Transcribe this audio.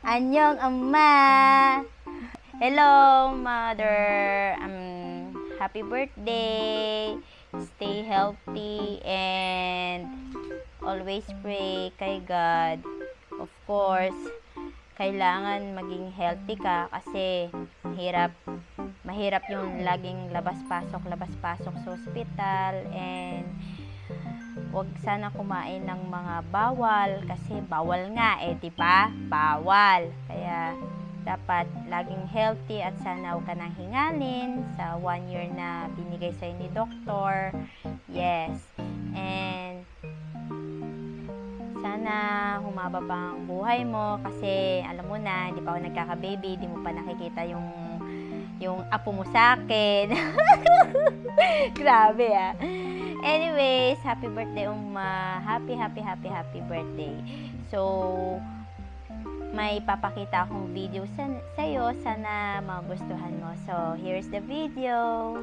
Annyeong Amma! Hello, Mother! Happy birthday! Stay healthy and always pray kay God. Of course, kailangan maging healthy ka kasi mahirap yung laging labas-pasok sa ospital, and wag sana kumain ng mga bawal kasi bawal nga di ba? Bawal. Kaya dapat laging healthy at sana huwag ka nang hingalin sa 1 year na binigay sa'yo ni doktor. Yes. And sana humaba pa ang buhay mo kasi alam mo na, di pa ako nagkaka-baby, di mo pa nakikita yung apo mo sa akin. Grabe Anyways, happy birthday, Happy birthday. So, may papakita akong video sa'yo. Sana magustuhan mo. So, here's the video.